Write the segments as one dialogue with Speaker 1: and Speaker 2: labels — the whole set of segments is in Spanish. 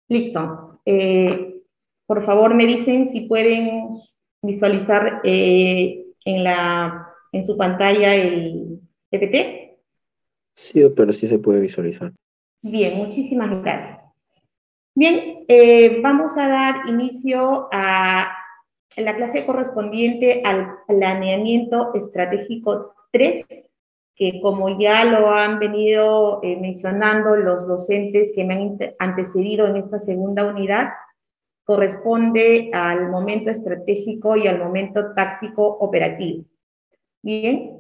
Speaker 1: Listo. Por favor, me dicen si pueden visualizar en su pantalla el PPT.
Speaker 2: Sí, doctora, sí se puede visualizar.
Speaker 1: Bien, muchísimas gracias. Bien, vamos a dar inicio a la clase correspondiente al planeamiento estratégico 3, que como ya lo han venido mencionando los docentes que me han antecedido en esta segunda unidad, corresponde al momento estratégico y al momento táctico operativo. Bien,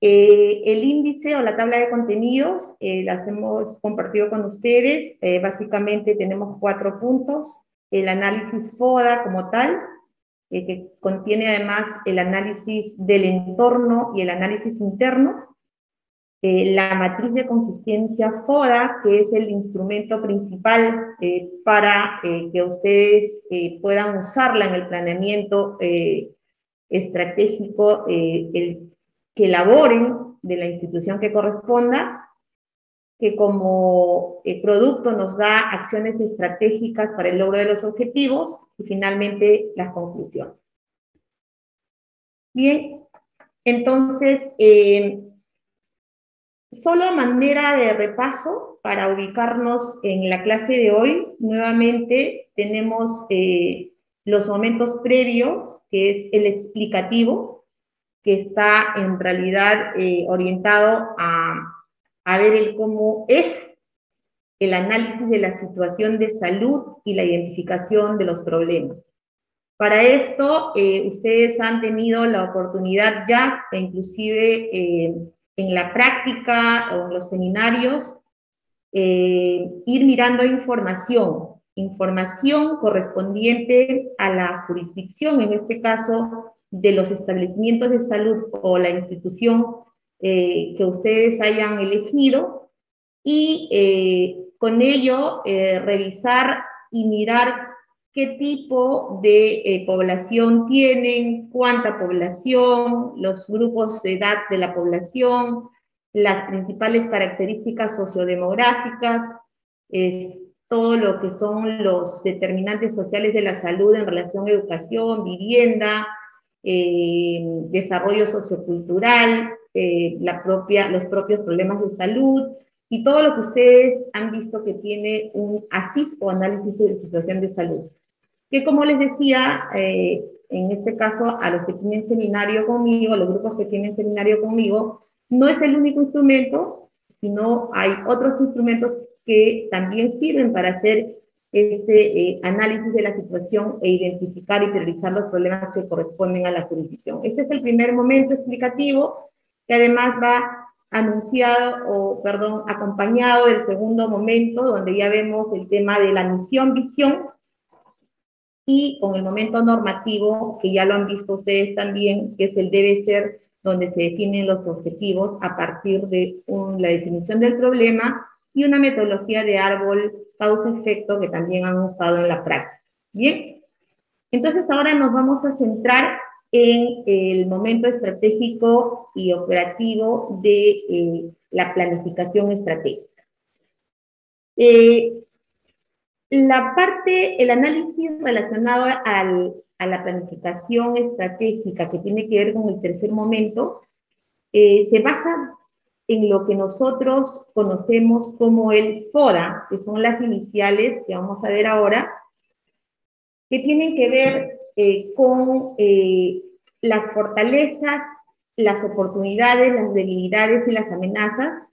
Speaker 1: el índice o la tabla de contenidos las hemos compartido con ustedes. Básicamente tenemos 4 puntos. El análisis FODA como tal, que contiene además el análisis del entorno y el análisis interno. La matriz de consistencia FODA, que es el instrumento principal para que ustedes puedan usarla en el planeamiento estratégico que elaboren de la institución que corresponda, que como producto nos da acciones estratégicas para el logro de los objetivos y finalmente las conclusiones. Bien, entonces, solo a manera de repaso, para ubicarnos en la clase de hoy, nuevamente tenemos los momentos previos, que es el explicativo, que está en realidad orientado a ver el cómo es el análisis de la situación de salud y la identificación de los problemas. Para esto, ustedes han tenido la oportunidad ya, e inclusive en la práctica o en los seminarios, ir mirando información correspondiente a la jurisdicción, en este caso, de los establecimientos de salud o la institución que ustedes hayan elegido, y con ello revisar y mirar qué tipo de población tienen, cuánta población, los grupos de edad de la población, las principales características sociodemográficas, es todo lo que son los determinantes sociales de la salud en relación a educación, vivienda, desarrollo sociocultural, los propios problemas de salud, y todo lo que ustedes han visto que tiene un ASIS o análisis de situación de salud. Que como les decía, en este caso, a los que tienen seminario conmigo, los grupos que tienen seminario conmigo, no es el único instrumento, sino hay otros instrumentos que también sirven para hacer este análisis de la situación e identificar y priorizar los problemas que corresponden a la jurisdicción. Este es el primer momento explicativo, que además va acompañado del segundo momento, donde ya vemos el tema de la misión-visión, y con el momento normativo, que ya lo han visto ustedes también, que es el debe ser, donde se definen los objetivos a partir de la definición del problema y una metodología de árbol causa-efecto que también han usado en la práctica. Bien, entonces ahora nos vamos a centrar en el momento estratégico y operativo de la planificación estratégica. El análisis relacionado a la planificación estratégica, que tiene que ver con el tercer momento, se basa en lo que nosotros conocemos como el FODA, que son las iniciales que vamos a ver ahora, que tienen que ver con las fortalezas, las oportunidades, las debilidades y las amenazas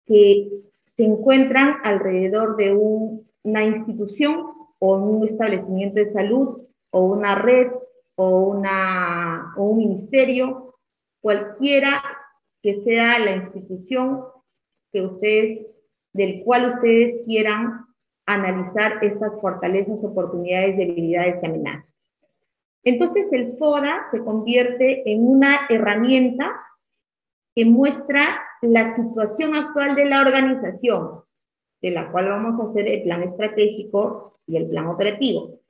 Speaker 1: que se encuentran alrededor de una institución o un establecimiento de salud o una red o un ministerio, cualquiera que sea la institución del cual ustedes quieran analizar estas fortalezas, oportunidades, debilidades y amenazas. Entonces el FODA se convierte en una herramienta que muestra la situación actual de la organización, de la cual vamos a hacer el plan estratégico y el plan operativo.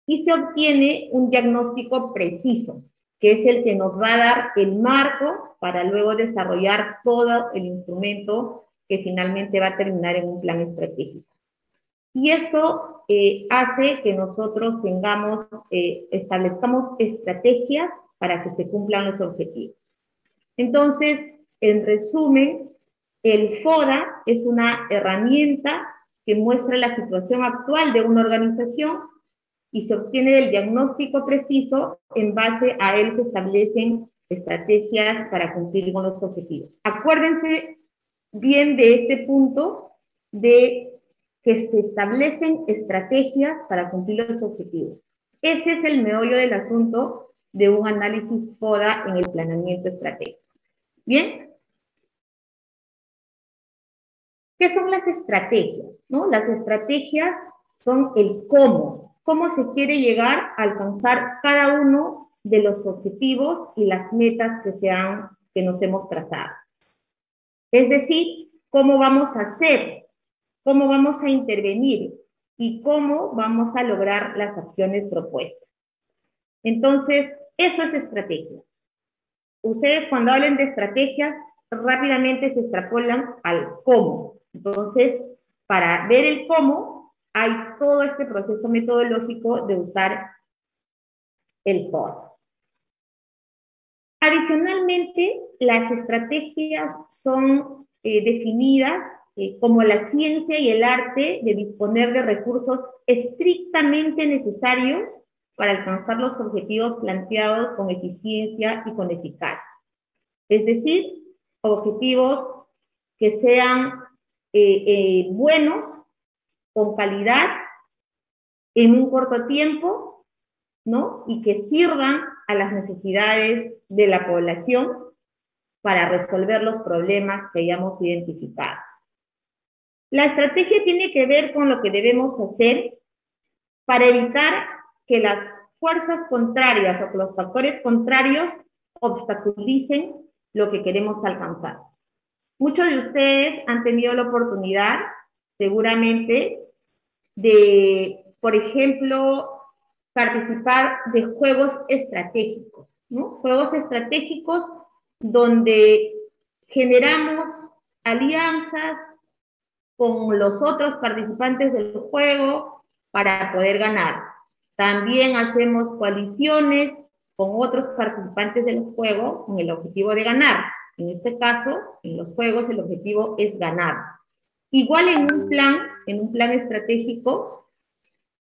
Speaker 1: Y se obtiene un diagnóstico preciso, que es el que nos va a dar el marco para luego desarrollar todo el instrumento que finalmente va a terminar en un plan estratégico. Y esto hace que nosotros establezcamos estrategias para que se cumplan los objetivos. Entonces, en resumen, el FODA es una herramienta que muestra la situación actual de una organización y se obtiene el diagnóstico preciso. En base a él se establecen estrategias para cumplir con los objetivos. Acuérdense bien de este punto de que se establecen estrategias para cumplir los objetivos. Ese es el meollo del asunto de un análisis FODA en el planeamiento estratégico. ¿Bien? ¿Qué son las estrategias? ¿No? Las estrategias son el cómo se quiere llegar a alcanzar cada uno de los objetivos y las metas que nos hemos trazado. Es decir, cómo vamos a hacer, cómo vamos a intervenir y cómo vamos a lograr las acciones propuestas. Entonces, eso es estrategia. Ustedes cuando hablen de estrategias, rápidamente se extrapolan al cómo. Entonces, para ver el cómo, hay todo este proceso metodológico de usar el FODA. Adicionalmente, las estrategias son definidas como la ciencia y el arte de disponer de recursos estrictamente necesarios para alcanzar los objetivos planteados con eficiencia y con eficacia. Es decir, objetivos que sean buenos, con calidad, en un corto tiempo, ¿no? Y que sirvan a las necesidades de la población para resolver los problemas que hayamos identificado. La estrategia tiene que ver con lo que debemos hacer para evitar que las fuerzas contrarias o que los factores contrarios obstaculicen lo que queremos alcanzar. Muchos de ustedes han tenido la oportunidad, seguramente, de, por ejemplo, participar de juegos estratégicos, ¿no? Juegos estratégicos donde generamos alianzas con los otros participantes del juego para poder ganar. También hacemos coaliciones con otros participantes del juego con el objetivo de ganar. En este caso, en los juegos el objetivo es ganar. Igual en un plan estratégico,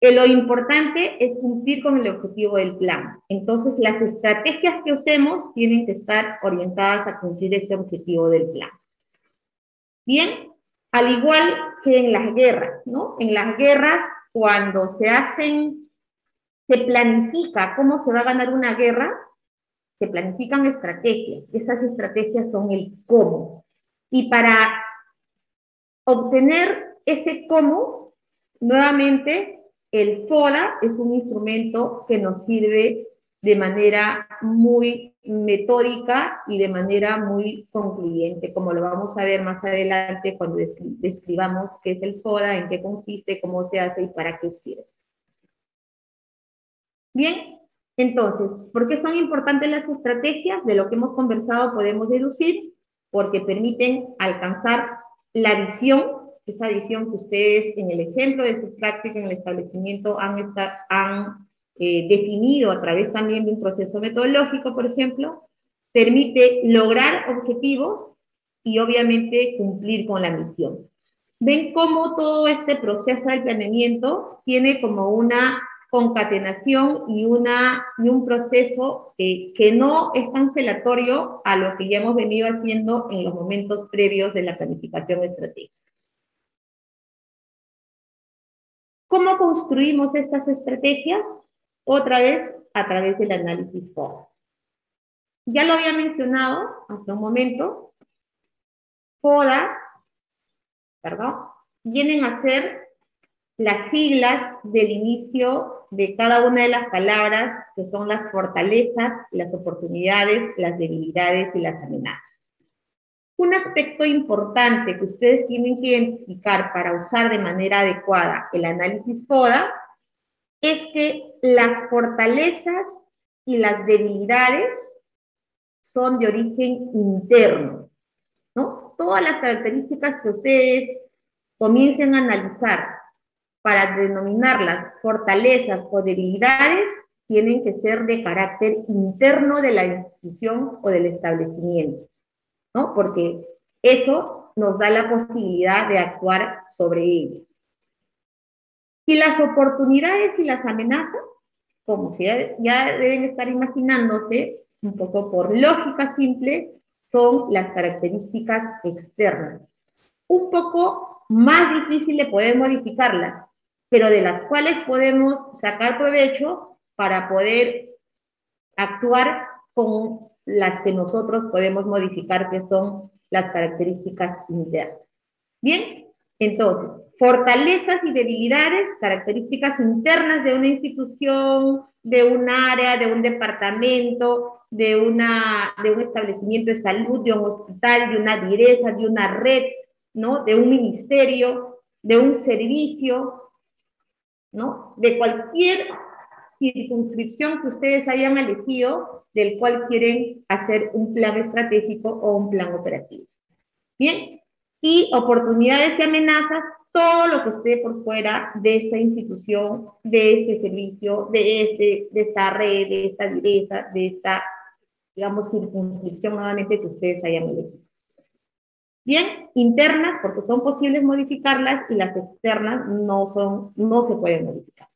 Speaker 1: lo importante es cumplir con el objetivo del plan. Entonces, las estrategias que usemos tienen que estar orientadas a cumplir ese objetivo del plan. Bien, al igual que en las guerras, ¿no? En las guerras, cuando se planifica cómo se va a ganar una guerra, se planifican estrategias. Esas estrategias son el cómo. Y para obtener ese cómo, nuevamente, el FODA es un instrumento que nos sirve de manera muy metódica y de manera muy concluyente, como lo vamos a ver más adelante cuando describamos qué es el FODA, en qué consiste, cómo se hace y para qué sirve. Bien, entonces, ¿por qué son importantes las estrategias? De lo que hemos conversado podemos deducir, porque permiten alcanzar la visión, esa visión que ustedes en el ejemplo de su práctica en el establecimiento han definido a través también de un proceso metodológico, por ejemplo, permite lograr objetivos y obviamente cumplir con la misión. Ven cómo todo este proceso del planeamiento tiene como una concatenación y un proceso que no es cancelatorio a lo que ya hemos venido haciendo en los momentos previos de la planificación estratégica. ¿Cómo construimos estas estrategias? Otra vez, a través del análisis FODA. Ya lo había mencionado hace un momento. FODA, perdón, vienen a ser las siglas del inicio de cada una de las palabras, que son las fortalezas, las oportunidades, las debilidades y las amenazas. Un aspecto importante que ustedes tienen que identificar para usar de manera adecuada el análisis FODA es que las fortalezas y las debilidades son de origen interno, ¿no? Todas las características que ustedes comiencen a analizar para denominarlas fortalezas o debilidades, tienen que ser de carácter interno de la institución o del establecimiento, ¿no? Porque eso nos da la posibilidad de actuar sobre ellas. Y las oportunidades y las amenazas, como si ya deben estar imaginándose, un poco por lógica simple, son las características externas. Un poco más difícil de poder modificarlas, pero de las cuales podemos sacar provecho para poder actuar con las que nosotros podemos modificar, que son las características internas. Bien, entonces, fortalezas y debilidades, características internas de una institución, de un área, de un departamento, de un establecimiento de salud, de un hospital, de una direza, de una red, ¿no? De un ministerio, de un servicio, ¿no? De cualquier circunscripción que ustedes hayan elegido, del cual quieren hacer un plan estratégico o un plan operativo. Bien, y oportunidades y amenazas, todo lo que esté por fuera de esta institución, de este servicio, de esta red, de esta direza, de esta, digamos, circunscripción nuevamente que ustedes hayan elegido. Bien, internas, porque son posibles modificarlas, y las externas no se pueden modificar.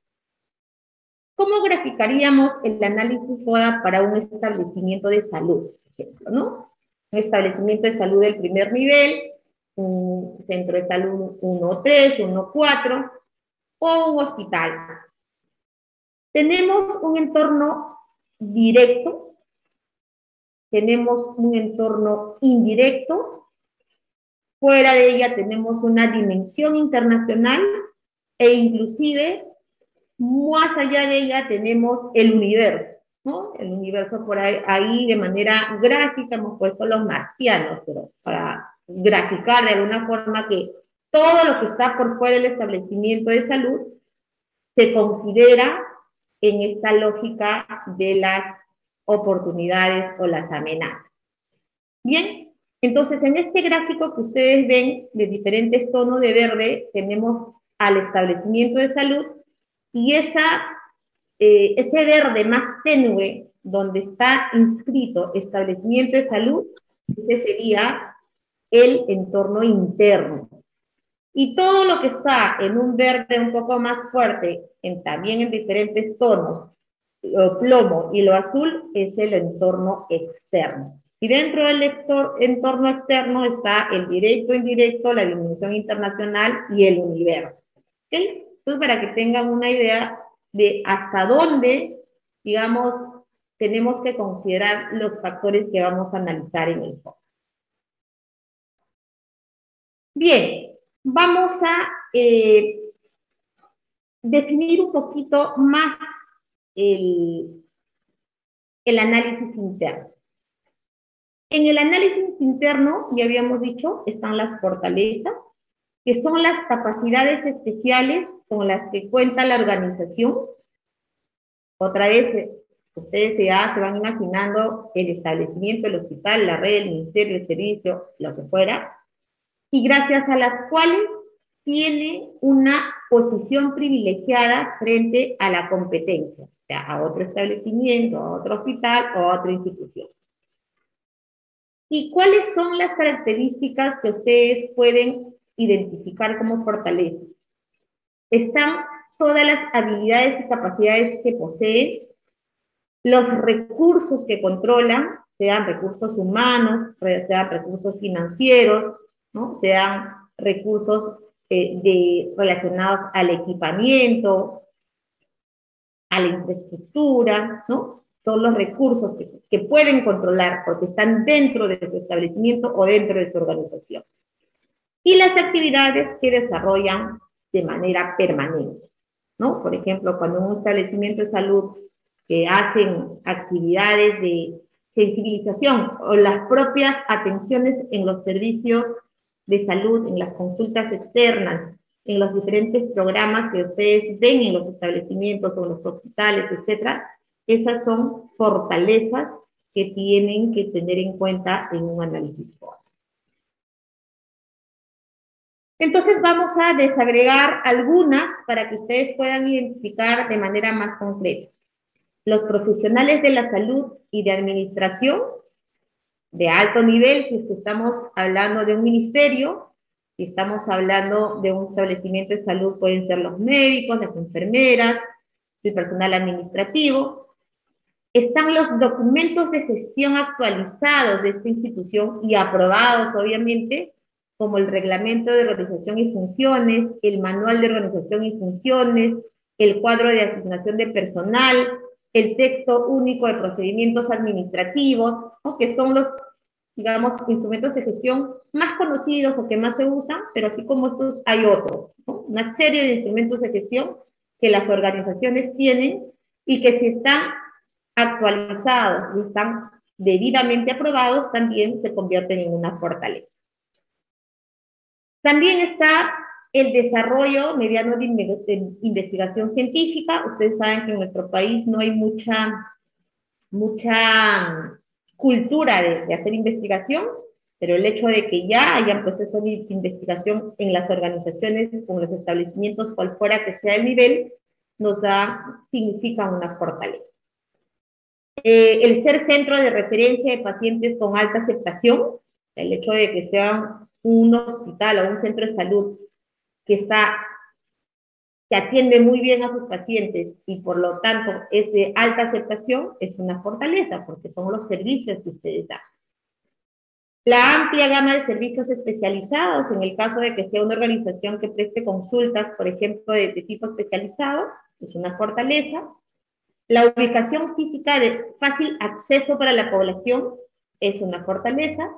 Speaker 1: ¿Cómo graficaríamos el análisis FODA para un establecimiento de salud, por ejemplo, ¿no? Un establecimiento de salud del primer nivel, un centro de salud 1-3, 1-4, o un hospital. Tenemos un entorno directo, tenemos un entorno indirecto, fuera de ella tenemos una dimensión internacional, e inclusive más allá de ella tenemos el universo, ¿no? El universo por ahí de manera gráfica hemos puesto los marcianos, pero para graficar de alguna forma que todo lo que está por fuera del establecimiento de salud se considera en esta lógica de las oportunidades o las amenazas. Bien, entonces en este gráfico que ustedes ven de diferentes tonos de verde, tenemos al establecimiento de salud, y ese verde más tenue, donde está inscrito establecimiento de salud, ese sería el entorno interno. Y todo lo que está en un verde un poco más fuerte, también en diferentes tonos, lo plomo y lo azul, es el entorno externo. Y dentro del entorno externo está el directo, indirecto, la dimensión internacional y el universo. ¿Okay? Entonces, para que tengan una idea de hasta dónde, digamos, tenemos que considerar los factores que vamos a analizar en el FODA. Bien, vamos a definir un poquito más el análisis interno. En el análisis interno, ya habíamos dicho, están las fortalezas, que son las capacidades especiales con las que cuenta la organización. Otra vez, ustedes ya se van imaginando el establecimiento, el hospital, la red, el ministerio, el servicio, lo que fuera, y gracias a las cuales tiene una posición privilegiada frente a la competencia, o sea, a otro establecimiento, a otro hospital o a otra institución. ¿Y cuáles son las características que ustedes pueden identificar como fortalezas? Están todas las habilidades y capacidades que poseen, los recursos que controlan, sean recursos humanos, sean recursos financieros, ¿no? Sean recursos relacionados al equipamiento, a la infraestructura, ¿no? Son los recursos que pueden controlar porque están dentro de su establecimiento o dentro de su organización. Y las actividades que desarrollan de manera permanente, ¿no? Por ejemplo, cuando un establecimiento de salud que hacen actividades de sensibilización o las propias atenciones en los servicios de salud, en las consultas externas, en los diferentes programas que ustedes ven en los establecimientos o en los hospitales, etcétera, esas son fortalezas que tienen que tener en cuenta en un análisis FODA. Entonces vamos a desagregar algunas para que ustedes puedan identificar de manera más concreta. Los profesionales de la salud y de administración de alto nivel, si estamos hablando de un ministerio, si estamos hablando de un establecimiento de salud, pueden ser los médicos, las enfermeras, el personal administrativo. Están los documentos de gestión actualizados de esta institución y aprobados, obviamente, como el reglamento de organización y funciones, el manual de organización y funciones, el cuadro de asignación de personal, el texto único de procedimientos administrativos, ¿no? Que son los, digamos, instrumentos de gestión más conocidos o que más se usan, pero así como estos hay otros, ¿no? Una serie de instrumentos de gestión que las organizaciones tienen y que si están actualizados y están debidamente aprobados, también se convierten en una fortaleza. También está el desarrollo mediano de investigación científica. Ustedes saben que en nuestro país no hay mucha cultura de hacer investigación, pero el hecho de que ya haya procesos de investigación en las organizaciones, con los establecimientos, cual fuera que sea el nivel, significa una fortaleza. El ser centro de referencia de pacientes con alta aceptación, el hecho de que sean un hospital o un centro de salud que atiende muy bien a sus pacientes y por lo tanto es de alta aceptación, es una fortaleza porque son los servicios que ustedes dan. La amplia gama de servicios especializados, en el caso de que sea una organización que preste consultas, por ejemplo, de tipo especializado, es una fortaleza. La ubicación física de fácil acceso para la población es una fortaleza.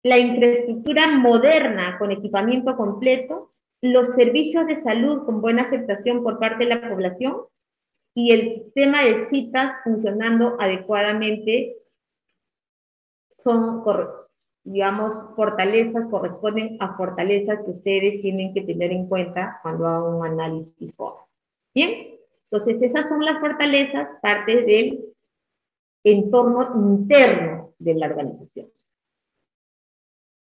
Speaker 1: La infraestructura moderna con equipamiento completo, los servicios de salud con buena aceptación por parte de la población y el sistema de citas funcionando adecuadamente son, digamos, fortalezas, corresponden a fortalezas que ustedes tienen que tener en cuenta cuando hagan un análisis FODA. Bien, entonces esas son las fortalezas, parte del entorno interno de la organización.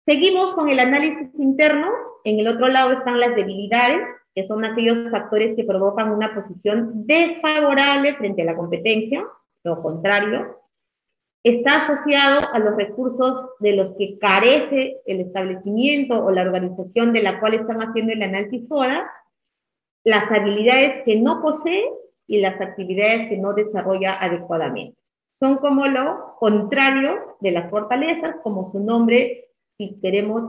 Speaker 1: Seguimos con el análisis interno. En el otro lado están las debilidades, que son aquellos factores que provocan una posición desfavorable frente a la competencia, lo contrario. Está asociado a los recursos de los que carece el establecimiento o la organización de la cual están haciendo el análisis FODA, las habilidades que no posee y las actividades que no desarrolla adecuadamente. Son como lo contrario de las fortalezas, como su nombre, si queremos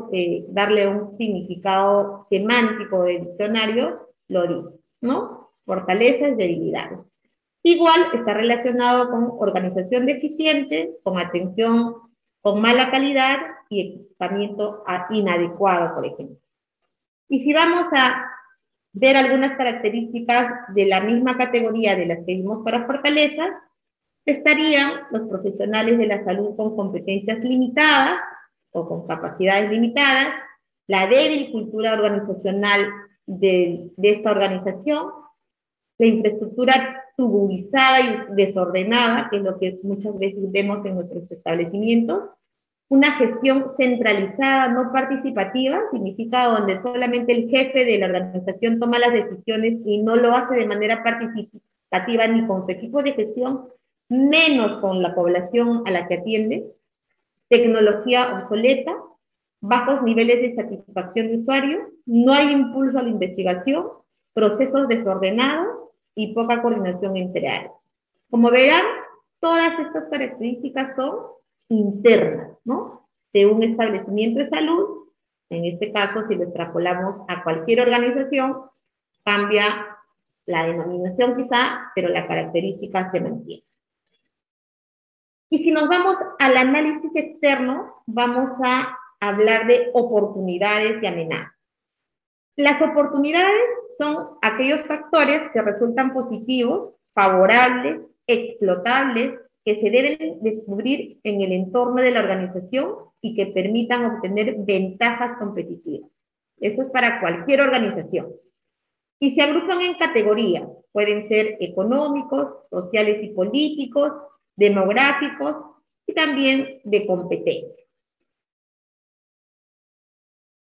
Speaker 1: darle un significado semántico del diccionario, lo dice, ¿no? Fortalezas, debilidades. Igual está relacionado con organización deficiente, con atención con mala calidad y equipamiento inadecuado, por ejemplo. Y si vamos a ver algunas características de la misma categoría de las que vimos para fortalezas, estarían los profesionales de la salud con competencias limitadas o con capacidades limitadas, la débil cultura organizacional de esta organización, la infraestructura tubulizada y desordenada, que es lo que muchas veces vemos en nuestros establecimientos, una gestión centralizada, no participativa, significa donde solamente el jefe de la organización toma las decisiones y no lo hace de manera participativa ni con su equipo de gestión, menos con la población a la que atiende, tecnología obsoleta, bajos niveles de satisfacción de usuario, no hay impulso a la investigación, procesos desordenados y poca coordinación entre áreas. Como verán, todas estas características son internas, ¿no? De un establecimiento de salud. En este caso, si lo extrapolamos a cualquier organización, cambia la denominación quizá, pero la característica se mantiene. Y si nos vamos al análisis externo, vamos a hablar de oportunidades y amenazas. Las oportunidades son aquellos factores que resultan positivos, favorables, explotables, que se deben descubrir en el entorno de la organización y que permitan obtener ventajas competitivas. Eso es para cualquier organización. Y se agrupan en categorías. Pueden ser económicos, sociales y políticos, demográficos, y también de competencia.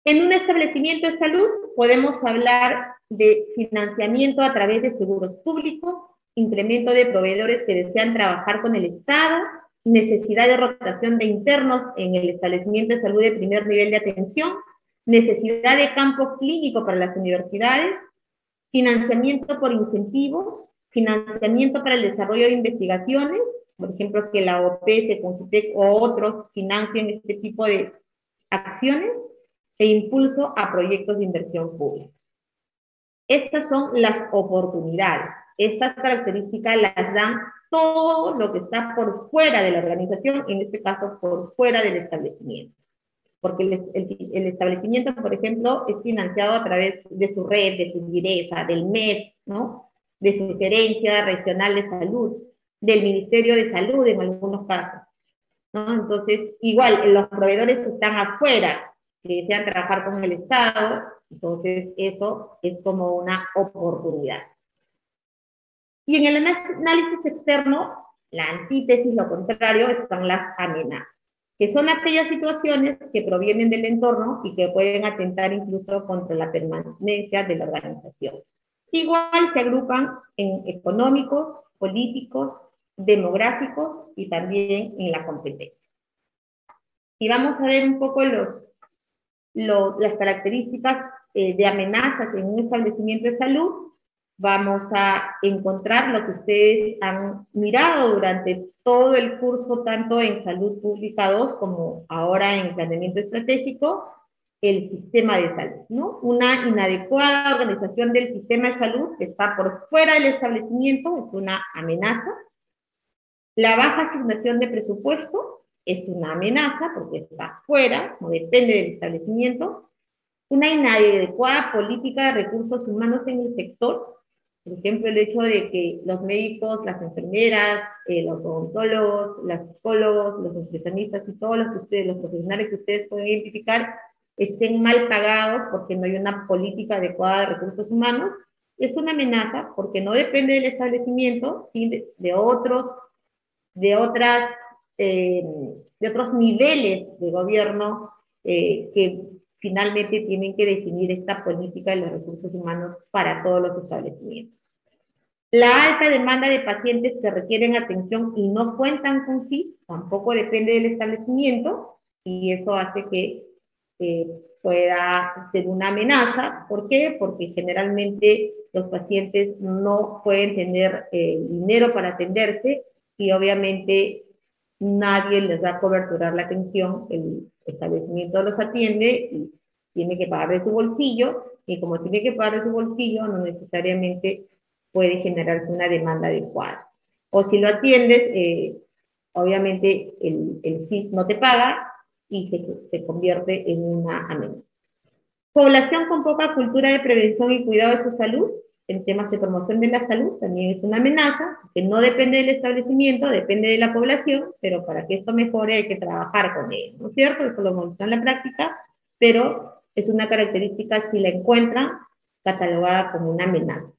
Speaker 1: En un establecimiento de salud podemos hablar de financiamiento a través de seguros públicos, incremento de proveedores que desean trabajar con el Estado, necesidad de rotación de internos en el establecimiento de salud de primer nivel de atención, necesidad de campo clínico para las universidades, financiamiento por incentivos, financiamiento para el desarrollo de investigaciones, por ejemplo, que la OPS, CONCITEC o otros financien este tipo de acciones, e impulso a proyectos de inversión pública. Estas son las oportunidades. Estas características las dan todo lo que está por fuera de la organización, en este caso por fuera del establecimiento. Porque el establecimiento, por ejemplo, es financiado a través de su red, de su direza, del MED, ¿no? De su gerencia regional de salud, del Ministerio de Salud en algunos casos, ¿no? Entonces, igual, los proveedores están afuera, que desean trabajar con el Estado, entonces eso es como una oportunidad. Y en el análisis externo, la antítesis, lo contrario, están las amenazas, que son aquellas situaciones que provienen del entorno y que pueden atentar incluso contra la permanencia de la organización. Igual se agrupan en económicos, políticos, demográficos y también en la competencia. Y vamos a ver un poco las características de amenazas en un establecimiento de salud. Vamos a encontrar lo que ustedes han mirado durante todo el curso, tanto en Salud Pública 2 como ahora en Planeamiento Estratégico, el sistema de salud, ¿no? Una inadecuada organización del sistema de salud que está por fuera del establecimiento es una amenaza. La baja asignación de presupuesto es una amenaza porque está fuera, no depende del establecimiento. Una inadecuada política de recursos humanos en el sector. Por ejemplo, el hecho de que los médicos, las enfermeras, los odontólogos, los psicólogos, los nutricionistas y todos los profesionales que ustedes pueden identificar estén mal pagados porque no hay una política adecuada de recursos humanos, es una amenaza porque no depende del establecimiento, sino de otros niveles de gobierno que finalmente tienen que definir esta política de los recursos humanos para todos los establecimientos. La alta demanda de pacientes que requieren atención y no cuentan con SIS tampoco depende del establecimiento, y eso hace que pueda ser una amenaza. ¿Por qué? Porque generalmente los pacientes no pueden tener dinero para atenderse y obviamente nadie les va a coberturar la atención, el establecimiento los atiende y tiene que pagar de su bolsillo, y como tiene que pagar de su bolsillo, no necesariamente puede generarse una demanda adecuada. O si lo atiendes, obviamente el SIS no te paga y se convierte en una amenaza. Población con poca cultura de prevención y cuidado de su salud, en temas de promoción de la salud, también es una amenaza, que no depende del establecimiento, depende de la población, pero para que esto mejore hay que trabajar con ello, ¿no es cierto? Eso lo hemos visto en la práctica, pero es una característica, si la encuentran, catalogada como una amenaza.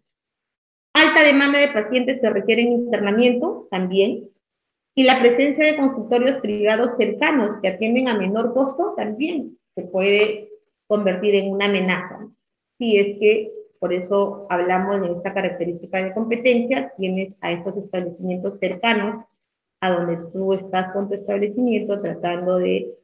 Speaker 1: Alta demanda de pacientes que requieren internamiento, también. Y la presencia de consultorios privados cercanos que atienden a menor costo, también se puede convertir en una amenaza. Si es que, por eso hablamos de esta característica de competencia, tienes a estos establecimientos cercanos a donde tú estás con tu establecimiento tratando de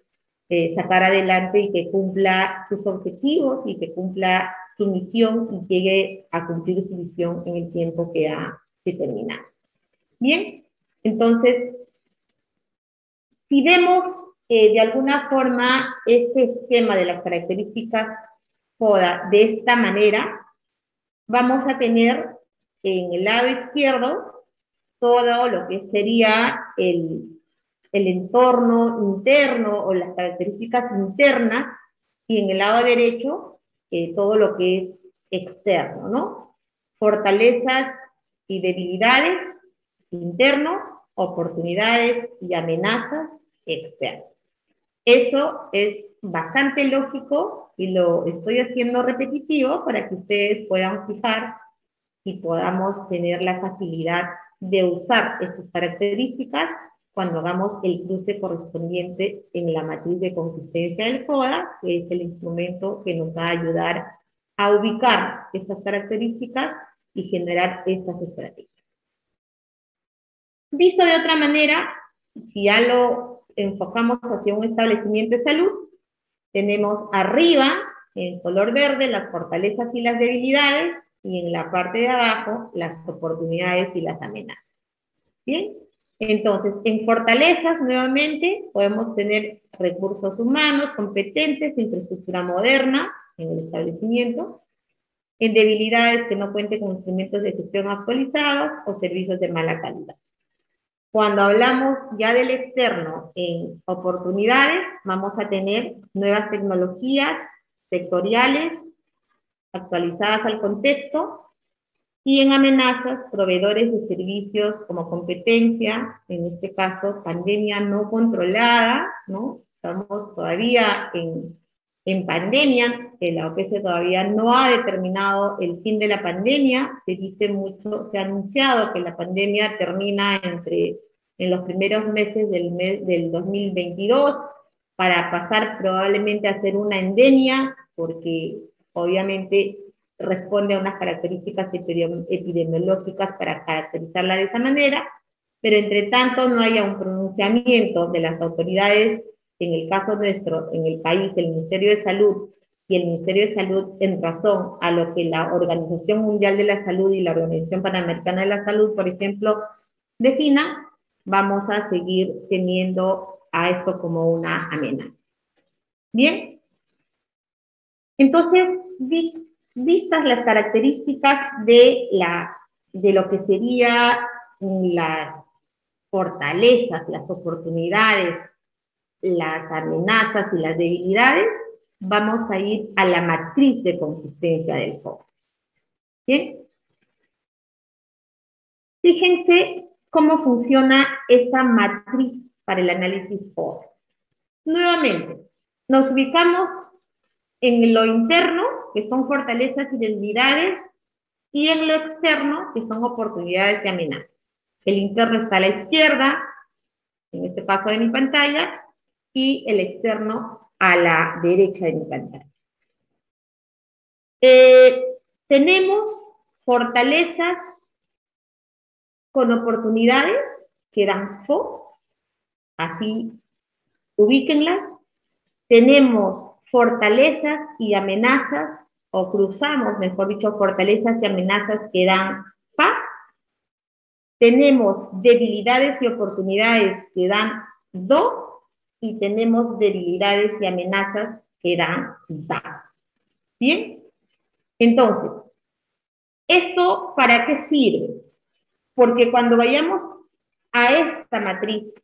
Speaker 1: sacar adelante y que cumpla sus objetivos y que cumpla su misión y llegue a cumplir su misión en el tiempo que ha determinado. Bien, entonces, si vemos de alguna forma este esquema de las características FODA de esta manera, vamos a tener en el lado izquierdo todo lo que sería el entorno interno o las características internas, y en el lado derecho todo lo que es externo, ¿no? Fortalezas y debilidades internos, oportunidades y amenazas externas. Eso es bastante lógico y lo estoy haciendo repetitivo para que ustedes puedan fijar y podamos tener la facilidad de usar estas características cuando hagamos el cruce correspondiente en la matriz de consistencia del FODA, que es el instrumento que nos va a ayudar a ubicar estas características y generar estas estrategias. Visto de otra manera, si ya lo enfocamos hacia un establecimiento de salud, tenemos arriba, en color verde, las fortalezas y las debilidades, y en la parte de abajo, las oportunidades y las amenazas. ¿Bien? Entonces, en fortalezas, nuevamente, podemos tener recursos humanos competentes, infraestructura moderna en el establecimiento. En debilidades, que no cuente con instrumentos de gestión actualizados o servicios de mala calidad. Cuando hablamos ya del externo en oportunidades, vamos a tener nuevas tecnologías sectoriales actualizadas al contexto, y en amenazas, proveedores de servicios como competencia, en este caso, pandemia no controlada, ¿no? Estamos todavía en pandemia, la OPS todavía no ha determinado el fin de la pandemia, se dice mucho, se ha anunciado que la pandemia termina en los primeros meses del 2022, para pasar probablemente a ser una endemia, porque obviamente responde a unas características epidemiológicas para caracterizarla de esa manera, pero entre tanto no haya un pronunciamiento de las autoridades, en el caso nuestro, en el país, el Ministerio de Salud y el Ministerio de Salud, en razón a lo que la Organización Mundial de la Salud y la Organización Panamericana de la Salud, por ejemplo, definan, vamos a seguir teniendo a esto como una amenaza. Bien, entonces, vistas las características de lo que serían las fortalezas, las oportunidades, las amenazas y las debilidades, vamos a ir a la matriz de consistencia del FODA. ¿Bien? Fíjense cómo funciona esta matriz para el análisis FODA. Nuevamente, nos ubicamos en lo interno, que son fortalezas y debilidades, y en lo externo, que son oportunidades y amenazas. El interno está a la izquierda, en este caso de mi pantalla, y el externo a la derecha de mi pantalla. Tenemos fortalezas con oportunidades que dan FO, así ubíquenlas. Tenemos fortalezas y amenazas, o cruzamos, mejor dicho, fortalezas y amenazas que dan FA. Tenemos debilidades y oportunidades que dan DO, y tenemos debilidades y amenazas que dan DA. ¿Bien? Entonces, ¿esto para qué sirve? Porque cuando vayamos a esta matriz,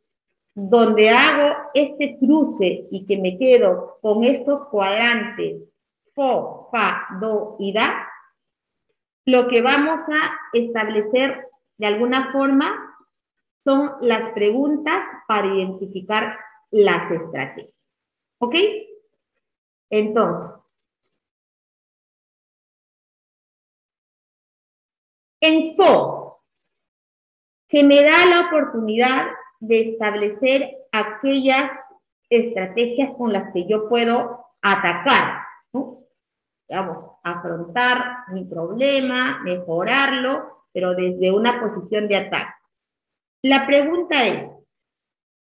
Speaker 1: donde hago este cruce y que me quedo con estos cuadrantes FO, FA, DO y DA, lo que vamos a establecer de alguna forma son las preguntas para identificar las estrategias. ¿Ok? Entonces, en FO, que me da la oportunidad de establecer aquellas estrategias con las que yo puedo atacar, ¿no? Vamos, afrontar mi problema, mejorarlo, pero desde una posición de ataque. La pregunta es,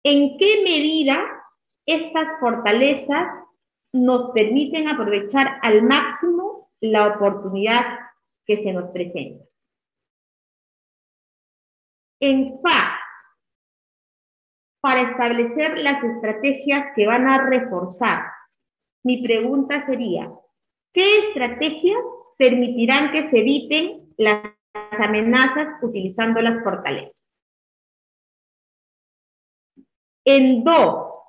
Speaker 1: ¿en qué medida estas fortalezas nos permiten aprovechar al máximo la oportunidad que se nos presenta? En FA, para establecer las estrategias que van a reforzar, mi pregunta sería, ¿qué estrategias permitirán que se eviten las amenazas utilizando las fortalezas? En DO,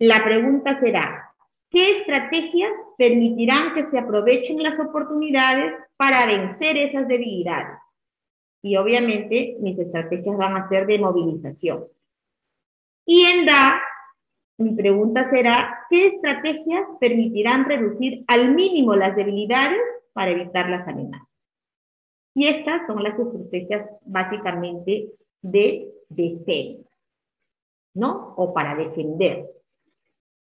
Speaker 1: la pregunta será, ¿qué estrategias permitirán que se aprovechen las oportunidades para vencer esas debilidades? Y obviamente mis estrategias van a ser de movilización. Y en DA, mi pregunta será, ¿qué estrategias permitirán reducir al mínimo las debilidades para evitar las amenazas? Y estas son las estrategias básicamente de defensa. ¿no? O para defender.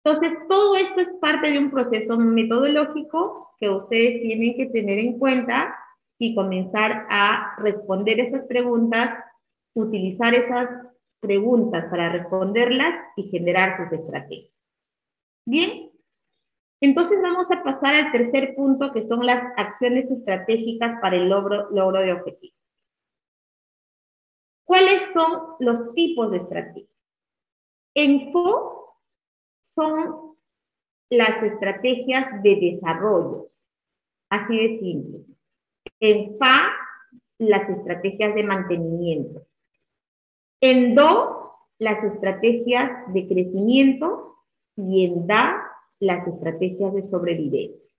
Speaker 1: Entonces, todo esto es parte de un proceso metodológico que ustedes tienen que tener en cuenta y comenzar a responder esas preguntas, utilizar esas preguntas para responderlas y generar sus estrategias. Bien, entonces vamos a pasar al tercer punto, que son las acciones estratégicas para el logro de objetivos. ¿Cuáles son los tipos de estrategias? En FO son las estrategias de desarrollo, así de simple. En FA, las estrategias de mantenimiento. En DO, las estrategias de crecimiento, y en DA, las estrategias de sobrevivencia.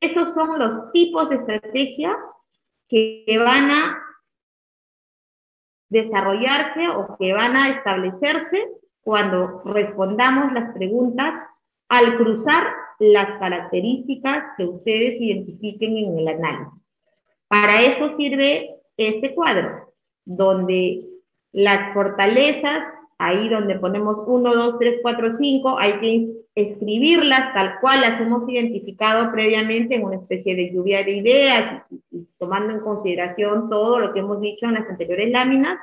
Speaker 1: Esos son los tipos de estrategia que van a desarrollarse o que van a establecerse cuando respondamos las preguntas al cruzar las características que ustedes identifiquen en el análisis. Para eso sirve este cuadro, donde las fortalezas, ahí donde ponemos 1, 2, 3, 4, 5, hay que escribirlas tal cual las hemos identificado previamente en una especie de lluvia de ideas, y tomando en consideración todo lo que hemos dicho en las anteriores láminas,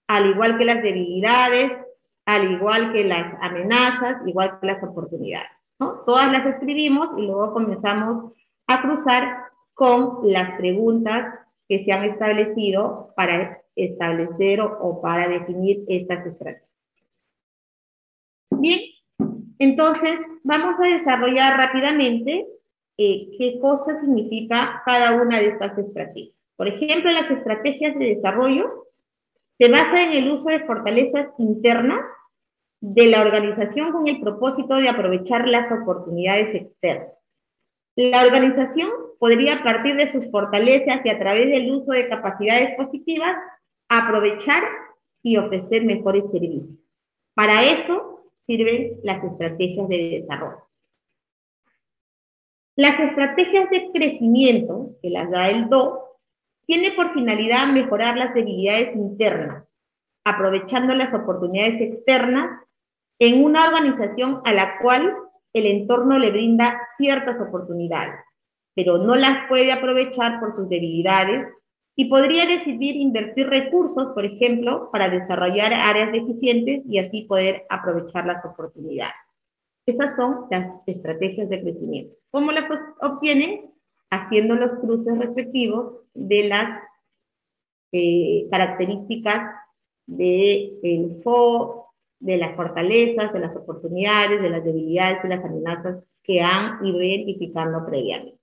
Speaker 1: al igual que las debilidades, al igual que las amenazas, igual que las oportunidades, ¿no? Todas las escribimos y luego comenzamos a cruzar con las preguntas que se han establecido para establecer o para definir estas estrategias. Bien, entonces vamos a desarrollar rápidamente qué cosa significa cada una de estas estrategias. Por ejemplo, las estrategias de desarrollo se basan en el uso de fortalezas internas de la organización con el propósito de aprovechar las oportunidades externas. La organización podría, partir de sus fortalezas y a través del uso de capacidades positivas, aprovechar y ofrecer mejores servicios. Para eso sirven las estrategias de desarrollo. Las estrategias de crecimiento, que las da el DO, tiene por finalidad mejorar las debilidades internas, aprovechando las oportunidades externas en una organización a la cual el entorno le brinda ciertas oportunidades, pero no las puede aprovechar por sus debilidades y podría decidir invertir recursos, por ejemplo, para desarrollar áreas deficientes y así poder aprovechar las oportunidades. Esas son las estrategias de crecimiento. ¿Cómo las obtienen? Haciendo los cruces respectivos de las características del FO, de las fortalezas, de las oportunidades, de las debilidades y las amenazas que han ido identificando previamente.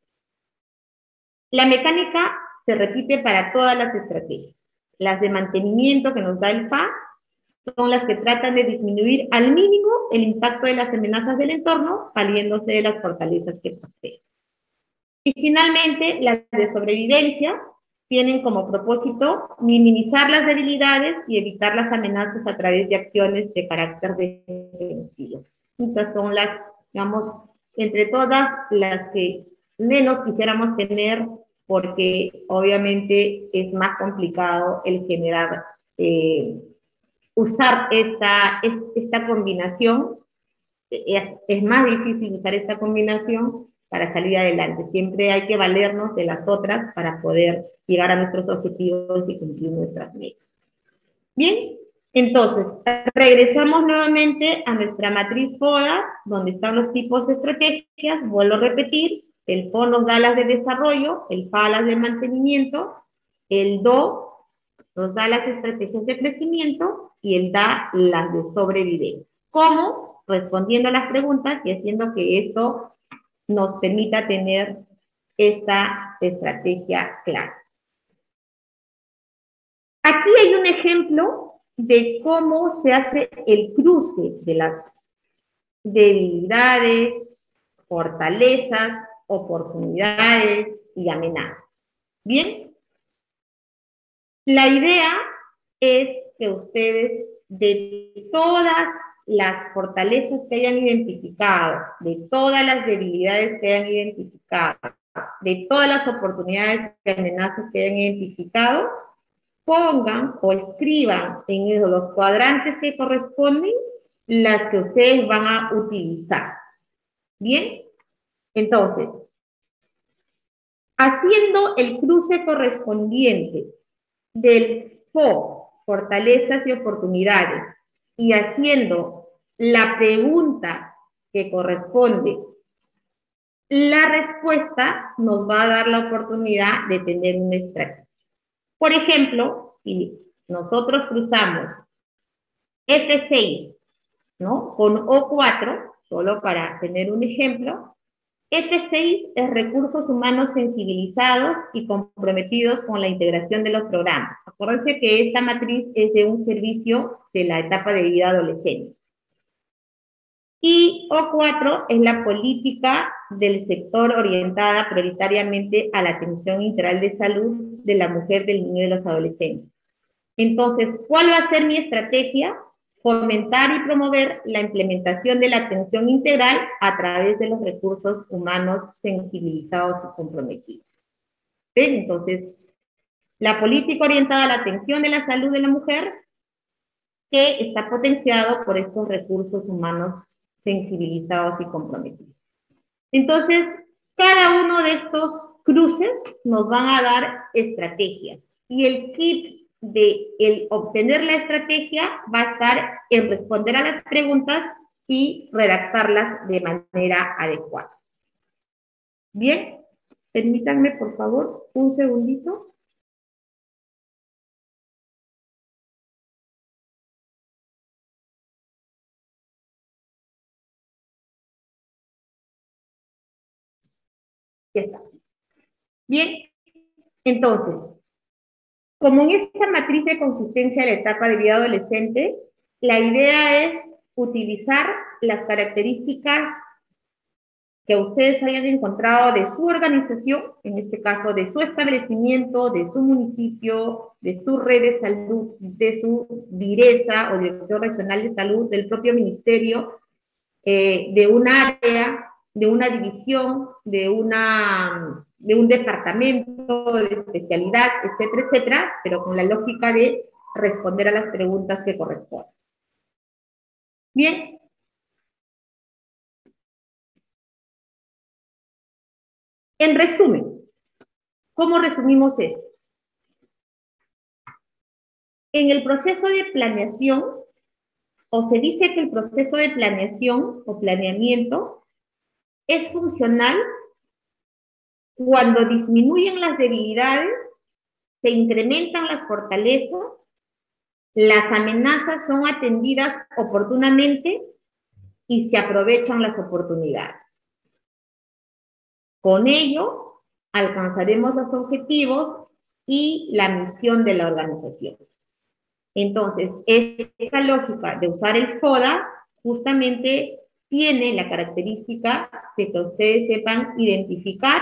Speaker 1: La mecánica se repite para todas las estrategias. Las de mantenimiento que nos da el FA son las que tratan de disminuir al mínimo el impacto de las amenazas del entorno, valiéndose de las fortalezas que poseen. Y finalmente, las de sobrevivencia tienen como propósito minimizar las debilidades y evitar las amenazas a través de acciones de carácter defensivo. Estas son las, digamos, entre todas las que menos quisiéramos tener, porque obviamente es más complicado el generar, usar esta combinación, es más difícil usar esta combinación para salir adelante. Siempre hay que valernos de las otras para poder llegar a nuestros objetivos y cumplir nuestras metas. Bien, entonces, regresamos nuevamente a nuestra matriz FODA, donde están los tipos de estrategias. Vuelvo a repetir, el FO nos da las de desarrollo, el FA las de mantenimiento, el DO nos da las estrategias de crecimiento y el DA las de sobrevivencia. ¿Cómo? Respondiendo a las preguntas y haciendo que esto nos permita tener esta estrategia clara. Aquí hay un ejemplo de cómo se hace el cruce de las debilidades, fortalezas, oportunidades y amenazas. Bien, la idea es que ustedes, de todas las fortalezas que hayan identificado, de todas las debilidades que hayan identificado, de todas las oportunidades y amenazas que hayan identificado, pongan o escriban en los cuadrantes que corresponden las que ustedes van a utilizar. Bien, entonces, haciendo el cruce correspondiente del FO, fortalezas y oportunidades, y haciendo la pregunta que corresponde, la respuesta nos va a dar la oportunidad de tener una estrategia. Por ejemplo, si nosotros cruzamos F6, ¿no?, con O4, solo para tener un ejemplo, F6 es recursos humanos sensibilizados y comprometidos con la integración de los programas. Acuérdense que esta matriz es de un servicio de la etapa de vida adolescente. Y O4 es la política del sector orientada prioritariamente a la atención integral de salud de la mujer, del niño y de los adolescentes. Entonces, ¿cuál va a ser mi estrategia? Fomentar y promover la implementación de la atención integral a través de los recursos humanos sensibilizados y comprometidos. ¿Ven? Entonces, la política orientada a la atención de la salud de la mujer, que está potenciado por estos recursos humanos sensibilizados y comprometidos. Entonces, cada uno de estos cruces nos van a dar estrategias. Y el kit de el obtener la estrategia va a estar en responder a las preguntas y redactarlas de manera adecuada. Bien, permítanme por favor un segundito. Ya está. Bien, entonces, como en esta matriz de consistencia de la etapa de vida adolescente, la idea es utilizar las características que ustedes hayan encontrado de su organización, en este caso de su establecimiento, de su municipio, de su red de salud, de su DIRESA o Dirección Regional de Salud, del propio ministerio, de un área, de una división, de un departamento de especialidad, etcétera, etcétera, pero con la lógica de responder a las preguntas que corresponden. Bien. En resumen, ¿cómo resumimos esto? En el proceso de planeación, o se dice que el proceso de planeación o planeamiento es funcional cuando disminuyen las debilidades, se incrementan las fortalezas, las amenazas son atendidas oportunamente y se aprovechan las oportunidades. Con ello, alcanzaremos los objetivos y la misión de la organización. Entonces, esta lógica de usar el FODA justamente tiene la característica de que ustedes sepan identificar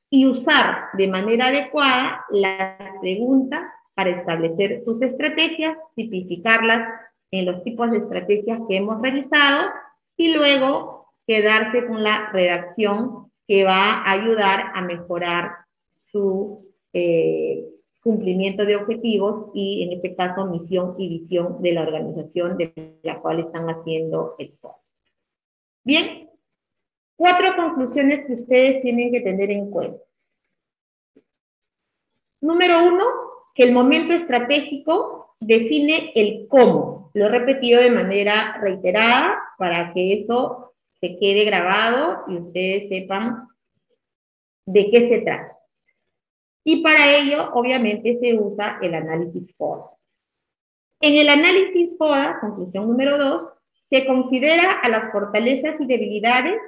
Speaker 1: y usar de manera adecuada las preguntas para establecer sus estrategias, tipificarlas en los tipos de estrategias que hemos realizado y luego quedarse con la redacción que va a ayudar a mejorar su cumplimiento de objetivos y, en este caso, misión y visión de la organización de la cual están haciendo el FODA. Bien, 4 conclusiones que ustedes tienen que tener en cuenta. Número 1, que el momento estratégico define el cómo. Lo he repetido de manera reiterada para que eso se quede grabado y ustedes sepan de qué se trata. Y para ello, obviamente, se usa el análisis FODA. En el análisis FODA, conclusión número 2, se considera a las fortalezas y debilidades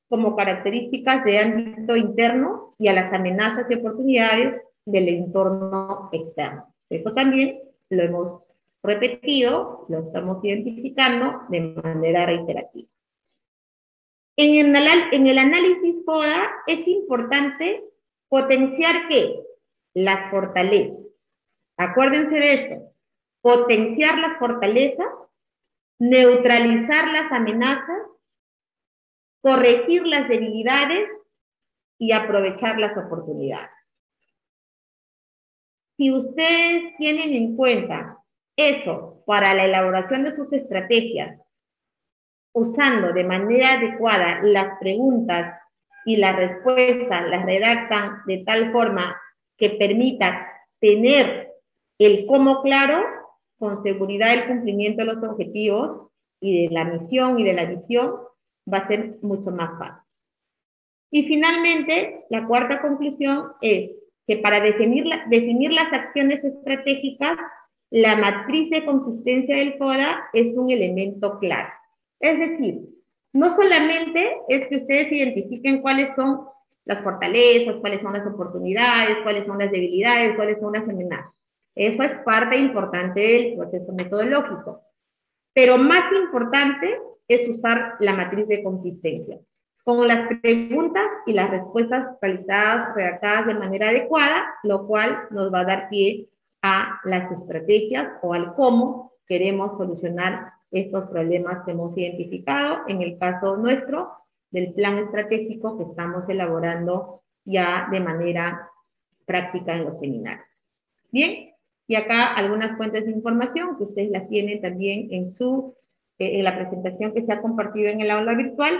Speaker 1: como características de ámbito interno y a las amenazas y oportunidades del entorno externo. Eso también lo hemos repetido, lo estamos identificando de manera reiterativa. En el análisis FODA es importante potenciar ¿qué? Las fortalezas. Acuérdense de esto. Potenciar las fortalezas, neutralizar las amenazas, corregir las debilidades y aprovechar las oportunidades. Si ustedes tienen en cuenta eso para la elaboración de sus estrategias usando de manera adecuada las preguntas y las respuestas, las redactan de tal forma que permita tener el cómo claro, con seguridad el cumplimiento de los objetivos y de la misión y de la visión, va a ser mucho más fácil. Y finalmente, la cuarta conclusión es que para definir las acciones estratégicas, la matriz de consistencia del FODA es un elemento clave. Es decir, no solamente es que ustedes identifiquen cuáles son las fortalezas, cuáles son las oportunidades, cuáles son las debilidades, cuáles son las amenazas. Eso es parte importante del proceso metodológico. Pero más importante es usar la matriz de consistencia, con las preguntas y las respuestas realizadas, redactadas de manera adecuada, lo cual nos va a dar pie a las estrategias o al cómo queremos solucionar estos problemas que hemos identificado, en el caso nuestro, del plan estratégico que estamos elaborando ya de manera práctica en los seminarios. Bien, y acá algunas fuentes de información que ustedes las tienen también en la presentación que se ha compartido en el aula virtual,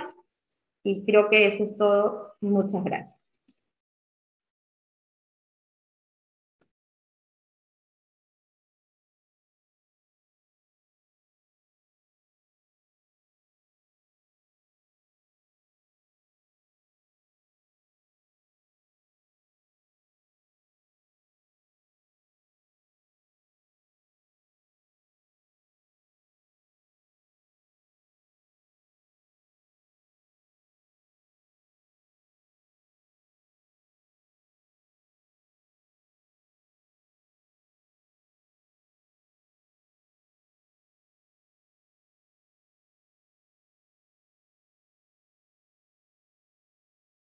Speaker 1: y creo que eso es todo. Muchas gracias.